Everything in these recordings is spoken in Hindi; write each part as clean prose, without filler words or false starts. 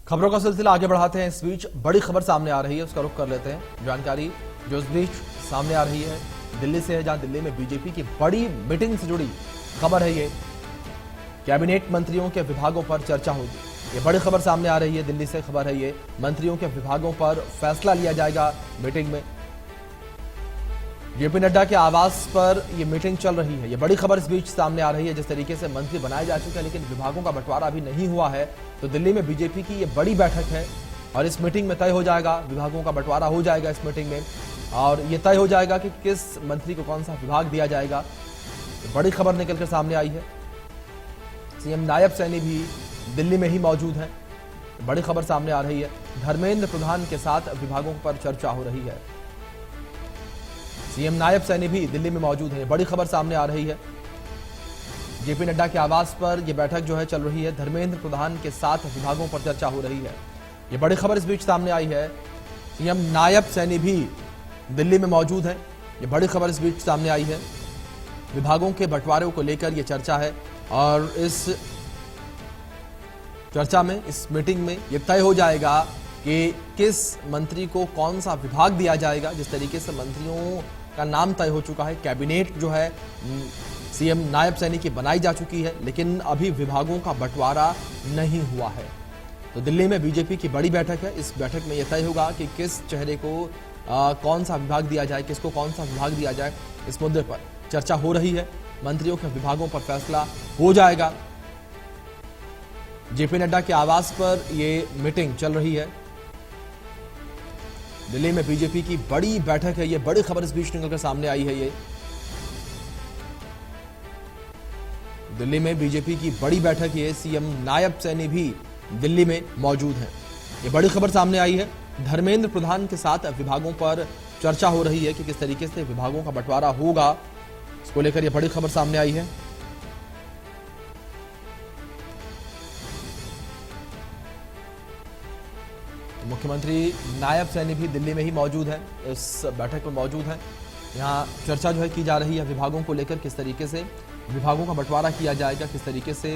खबरों का सिलसिला आगे बढ़ाते हैं। इस बीच बड़ी खबर सामने आ रही है, उसका रुख कर लेते हैं। जानकारी जो इस बीच सामने आ रही है दिल्ली से है, जहां दिल्ली में बीजेपी की बड़ी मीटिंग से जुड़ी खबर है। ये कैबिनेट मंत्रियों के विभागों पर चर्चा होगी। ये बड़ी खबर सामने आ रही है, दिल्ली से खबर है। ये मंत्रियों के विभागों पर फैसला लिया जाएगा मीटिंग में। जेपी नड्डा के आवास पर यह मीटिंग चल रही है। यह बड़ी खबर इस बीच सामने आ रही है। जिस तरीके से मंत्री बनाए जा चुके हैं लेकिन विभागों का बंटवारा अभी नहीं हुआ है, तो दिल्ली में बीजेपी की यह बड़ी बैठक है और इस मीटिंग में तय हो जाएगा, विभागों का बंटवारा हो जाएगा इस मीटिंग में और यह तय हो जाएगा कि किस मंत्री को कौन सा विभाग दिया जाएगा। बड़ी खबर निकलकर सामने आई है। सीएम नायब सैनी भी दिल्ली में ही मौजूद है। बड़ी खबर सामने आ रही है। धर्मेंद्र प्रधान के साथ विभागों पर चर्चा हो रही है। सीएम नायब सैनी भी दिल्ली में मौजूद है। बड़ी खबर सामने आ रही है। जेपी नड्डा के आवास पर यह बैठक जो है चल रही है। धर्मेंद्र प्रधान के साथ विभागों पर चर्चा हो रही है। यह बड़ी खबर इस बीच सामने आई है। सीएम नायब सैनी भी दिल्ली में मौजूद है। यह बड़ी खबर इस बीच सामने आई है। विभागों के बंटवारे को लेकर यह चर्चा है और इस चर्चा में, इस मीटिंग में यह तय हो जाएगा कि किस मंत्री को कौन सा विभाग दिया जाएगा। जिस तरीके से मंत्रियों का नाम तय हो चुका है, कैबिनेट जो है सीएम नायब सैनी की बनाई जा चुकी है, लेकिन अभी विभागों का बंटवारा नहीं हुआ है। तो दिल्ली में बीजेपी की बड़ी बैठक है। इस बैठक में यह तय होगा कि किस चेहरे को कौन सा विभाग दिया जाए, किसको कौन सा विभाग दिया जाए। इस मुद्दे पर चर्चा हो रही है। मंत्रियों के विभागों पर फैसला हो जाएगा। जेपी नड्डा के आवास पर यह मीटिंग चल रही है। दिल्ली में बीजेपी की बड़ी बैठक है। ये बड़ी खबर इस बीच निकलकर सामने आई है। ये दिल्ली में बीजेपी की बड़ी बैठक है। सीएम नायब सैनी भी दिल्ली में मौजूद हैं। ये बड़ी खबर सामने आई है। धर्मेंद्र प्रधान के साथ विभागों पर चर्चा हो रही है कि किस तरीके से विभागों का बंटवारा होगा। इसको लेकर यह बड़ी खबर सामने आई है। मुख्यमंत्री नायब सैनी भी दिल्ली में ही मौजूद है, इस बैठक में मौजूद है। यहाँ चर्चा जो है की जा रही है विभागों को लेकर, किस तरीके से विभागों का बंटवारा किया जाएगा, किस तरीके से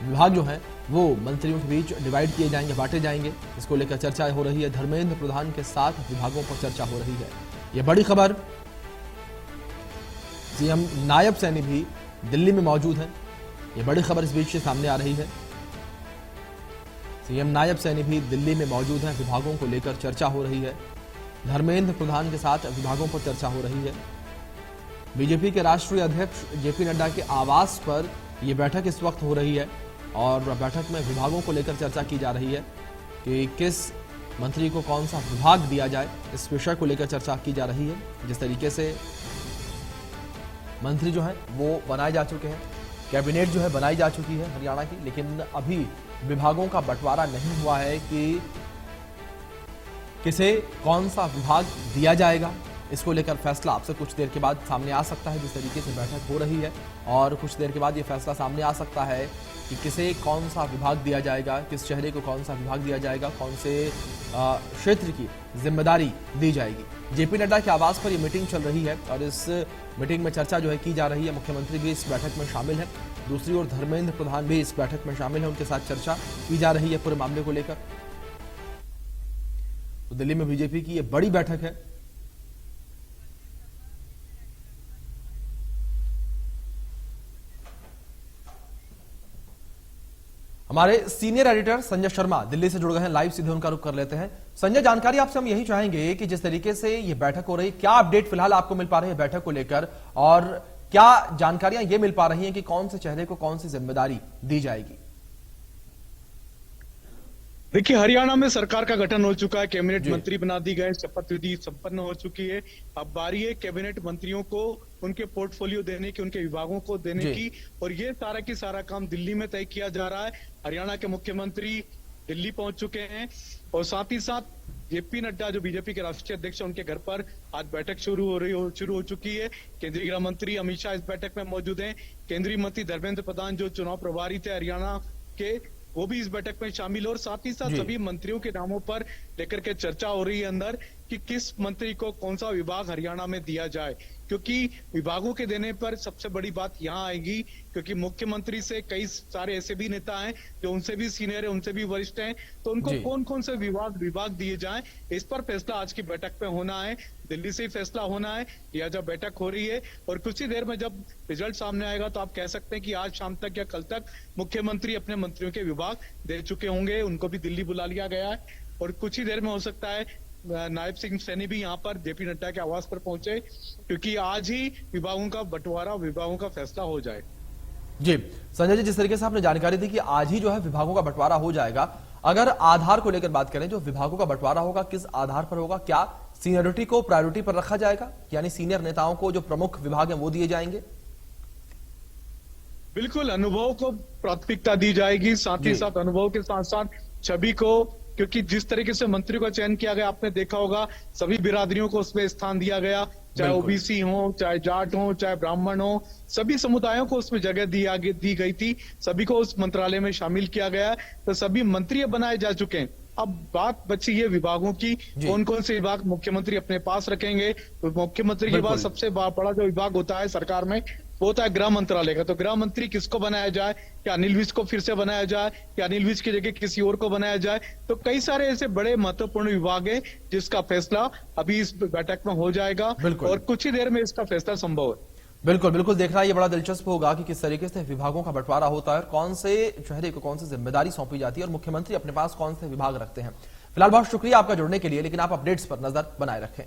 विभाग जो है वो मंत्रियों के बीच डिवाइड किए जाएंगे, बांटे जाएंगे। इसको लेकर चर्चा हो रही है। धर्मेंद्र प्रधान के साथ विभागों पर चर्चा हो रही है। यह बड़ी खबर। सीएम नायब सैनी भी दिल्ली में मौजूद है। यह बड़ी खबर इस बीच से सामने आ रही है। सीएम नायब सैनी भी दिल्ली में मौजूद हैं। विभागों को लेकर चर्चा हो रही है। धर्मेंद्र प्रधान के साथ विभागों पर चर्चा हो रही है। बीजेपी के राष्ट्रीय अध्यक्ष जेपी नड्डा के आवास पर यह बैठक इस वक्त हो रही है और बैठक में विभागों को लेकर चर्चा की जा रही है कि किस मंत्री को कौन सा विभाग दिया जाए। इस विषय को लेकर चर्चा की जा रही है। जिस तरीके से मंत्री जो है वो बनाए जा चुके हैं, कैबिनेट जो है बनाई जा चुकी है हरियाणा की, लेकिन अभी विभागों का बंटवारा नहीं हुआ है कि किसे कौन सा विभाग दिया जाएगा। इसको लेकर फैसला आपसे कुछ देर के बाद सामने आ सकता है। जिस तरीके से बैठक हो रही है और कुछ देर के बाद ये फैसला सामने आ सकता है कि किसे कौन सा विभाग दिया जाएगा, किस चेहरे को कौन सा विभाग दिया जाएगा, कौन से क्षेत्र की जिम्मेदारी दी जाएगी। जेपी नड्डा के आवास पर यह मीटिंग चल रही है और इस मीटिंग में चर्चा जो है की जा रही है। मुख्यमंत्री भी इस बैठक में शामिल है। दूसरी ओर धर्मेंद्र प्रधान भी इस बैठक में शामिल है। उनके साथ चर्चा की जा रही है पूरे मामले को लेकर। तो दिल्ली में बीजेपी की यह बड़ी बैठक है। हमारे सीनियर एडिटर संजय शर्मा दिल्ली से जुड़ गए हैं, लाइव सीधे उनका रुख कर लेते हैं। संजय, जानकारी आपसे हम यही चाहेंगे कि जिस तरीके से ये बैठक हो रही है, क्या अपडेट फिलहाल आपको मिल पा रही है बैठक को लेकर और क्या जानकारियां ये मिल पा रही हैं कि कौन से चेहरे को कौन सी जिम्मेदारी दी जाएगी? देखिए, हरियाणा में सरकार का गठन हो चुका है, कैबिनेट मंत्री बना दी गए, शपथ विधि संपन्न हो चुकी है। अब बारी है कैबिनेट मंत्रियों को उनके पोर्टफोलियो देने की, उनके विभागों को देने की, और ये सारा की सारा काम दिल्ली में तय किया जा रहा है। हरियाणा के मुख्यमंत्री दिल्ली पहुंच चुके हैं और साथ ही साथ जेपी नड्डा जो बीजेपी के राष्ट्रीय अध्यक्ष हैं, उनके घर पर आज बैठक शुरू हो चुकी है। केंद्रीय गृह मंत्री अमित शाह इस बैठक में मौजूद हैं। केंद्रीय मंत्री धर्मेंद्र प्रधान जो चुनाव प्रभारी थे हरियाणा के, वो भी इस बैठक में शामिल, और साथ ही साथ सभी मंत्रियों के नामों पर लेकर के चर्चा हो रही है अंदर कि किस मंत्री को कौन सा विभाग हरियाणा में दिया जाए, क्योंकि विभागों के देने पर सबसे बड़ी बात यहाँ आएगी, क्योंकि मुख्यमंत्री से कई सारे ऐसे भी नेता हैं जो उनसे भी सीनियर है, उनसे भी वरिष्ठ हैं, तो उनको कौन कौन से विभाग दिए जाएं, इस पर फैसला आज की बैठक में होना है। दिल्ली से ही फैसला होना है। यह जब बैठक हो रही है और कुछ ही देर में जब रिजल्ट सामने आएगा तो आप कह सकते हैं कि आज शाम तक या कल तक मुख्यमंत्री अपने मंत्रियों के विभाग दे चुके होंगे। उनको भी दिल्ली बुला लिया गया है और कुछ ही देर में हो सकता है नायब सिंह सैनी भी यहाँ पर जेपी नड्डा के आवास पर पहुंचे, क्योंकि आज ही विभागों का बंटवारा, विभागों का फैसला हो जाए। जी संजय जी, जिस तरीके से आपने जानकारी दी कि आज ही जो है विभागों का बंटवारा हो जाएगा, अगर आधार को लेकर बात करें, जो विभागों का बंटवारा होगा किस आधार पर होगा? क्या सीनियरिटी को प्रायोरिटी पर रखा जाएगा, यानी सीनियर नेताओं को जो प्रमुख विभाग हैं वो दिए जाएंगे? बिल्कुल, अनुभव को प्राथमिकता दी जाएगी, साथ ही साथ अनुभव के साथ साथ छवि को, क्योंकि जिस तरीके से मंत्री का चयन किया गया आपने देखा होगा, सभी बिरादरियों को उसमें स्थान दिया गया, चाहे ओबीसी हो, चाहे जाट हो, चाहे ब्राह्मण हो, सभी समुदायों को उसमें जगह दी गई थी, सभी को उस मंत्रालय में शामिल किया गया, तो सभी मंत्री बनाए जा चुके हैं। अब बात बची है विभागों की, कौन कौन से विभाग मुख्यमंत्री अपने पास रखेंगे। तो मुख्यमंत्री के बाद सबसे बड़ा जो विभाग होता है सरकार में वो होता है गृह मंत्रालय का। तो गृह मंत्री किसको बनाया जाए? क्या अनिल विज को फिर से बनाया जाए, या अनिल विज की जगह किसी और को बनाया जाए? तो कई सारे ऐसे बड़े महत्वपूर्ण विभाग है जिसका फैसला अभी इस बैठक में हो जाएगा और कुछ ही देर में इसका फैसला संभव है। बिल्कुल बिल्कुल, देखना ये बड़ा दिलचस्प होगा कि किस तरीके से विभागों का बंटवारा होता है, कौन से चेहरे को कौन सी जिम्मेदारी सौंपी जाती है और मुख्यमंत्री अपने पास कौन से विभाग रखते हैं। फिलहाल बहुत शुक्रिया आपका जुड़ने के लिए, लेकिन आप अपडेट्स पर नजर बनाए रखें।